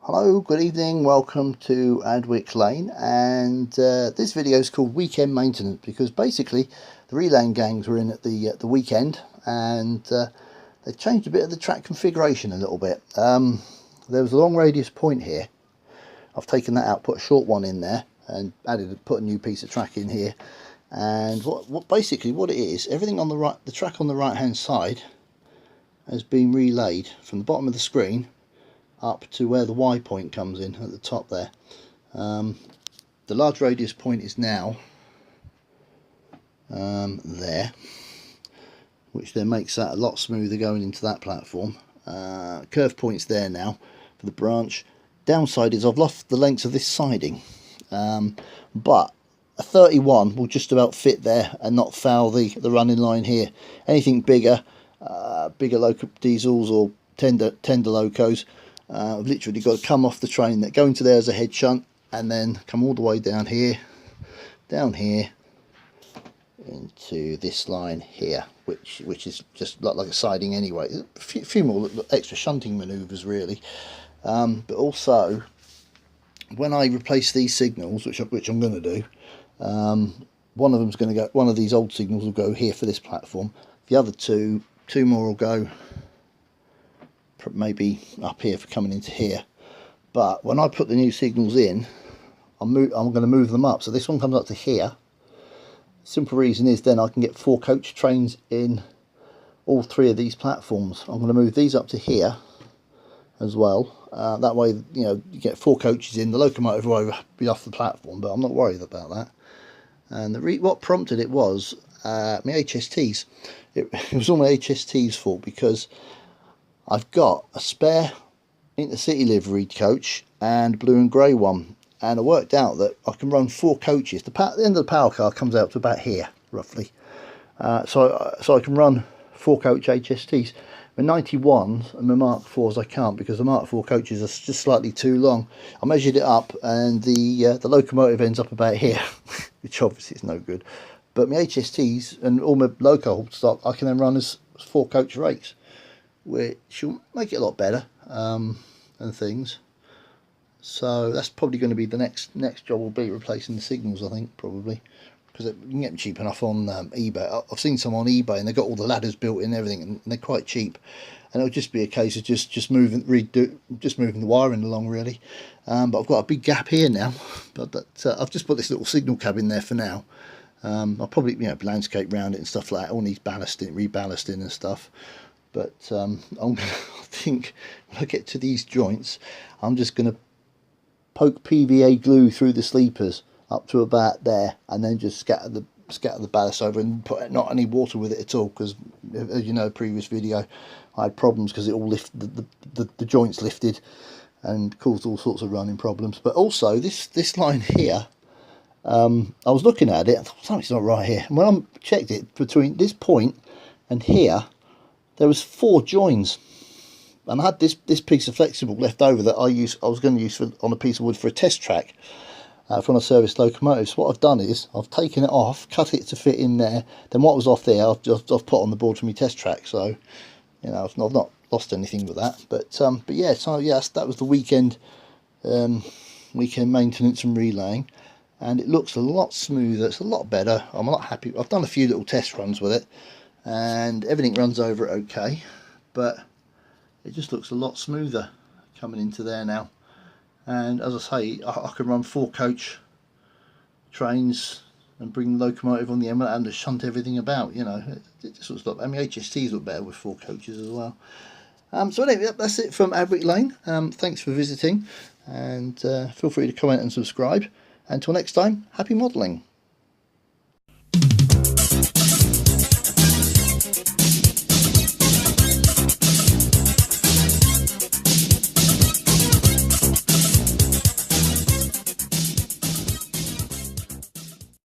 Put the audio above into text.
Hello, good evening, welcome to Adwick Lane, and this video is called Weekend Maintenance because basically the relaying gangs were in at the weekend, and they changed a bit of the track configuration a little bit. There was a long radius point here. I've taken that out, put a short one in there, and put a new piece of track in here. And what basically what it is, everything on the track on the right hand side has been relayed from the bottom of the screen up to where the Y point comes in at the top there. The large radius point is now there, which then makes that a lot smoother going into that platform. Curve point's there now for the branch. Downside is I've lost the length of this siding, but a 31 will just about fit there and not foul the running line here. Anything bigger, bigger loco diesels or tender locos, I've literally got to come off the train, that go into there as a head shunt, and then come all the way down here into this line here, which is just like a siding anyway. A few more extra shunting manoeuvres really, but also when I replace these signals, which I'm going to do, one of them's going to go. One of these old signals will go here for this platform. The other two more will go maybe up here for coming into here. But when I put the new signals in, I'm going to move them up, so this one comes up to here. Simple reason is then I can get 4 coach trains in all 3 of these platforms. I'm going to move these up to here as well. That way, you know, you get 4 coaches in. The locomotive will be off the platform, but I'm not worried about that. And what prompted it was my HSTs. It was all my HSTs' fault, because I've got a spare intercity liveried coach and blue and grey one, and I worked out that I can run 4 coaches. The end of the power car comes out to about here roughly, so I can run 4 coach HSTs. My 91s and my Mark 4s I can't, because the Mark 4 coaches are just slightly too long. I measured it up, and the locomotive ends up about here, which obviously is no good. But my HSTs and all my loco stock I can then run as 4 coach rakes, which will make it a lot better and things. So that's probably going to be the next job, will be replacing the signals, I think, probably, because you can get them cheap enough on eBay. I've seen some on eBay and they've got all the ladders built in and everything, and they're quite cheap, and it'll just be a case of just moving the wiring along really. But I've got a big gap here now, but I've just put this little signal cab in there for now. I'll probably, you know, landscape round it and stuff like that. All needs ballasting, reballasting and stuff. But I think when I get to these joints, I'm just going to poke PVA glue through the sleepers up to about there, and then just scatter the ballast over and put not any water with it at all, because as you know, previous video, I had problems because it all lifted, the joints lifted and caused all sorts of running problems. But also this line here, I was looking at it, I thought something's not right here, and when I checked it, between this point and here there was 4 joins, and I had this piece of flexible left over that I was going to use on a piece of wood for a test track for a service locomotive. So what I've done is I've taken it off, cut it to fit in there, then what was off there I've put on the board for my test track. So, you know, I've not lost anything with that. But yeah, so yes, that was the weekend maintenance and relaying, and it looks a lot smoother, it's a lot better. I'm a lot happy. I've done a few little test runs with it, and everything runs over it okay, but it just looks a lot smoother coming into there now. And as I say, I can run 4 coach trains and bring the locomotive on the end and just shunt everything about, you know. It just looks like, I mean, HSTs look better with 4 coaches as well. So anyway, that's it from Adwick Lane. Thanks for visiting, and feel free to comment and subscribe. Until next time, happy modelling.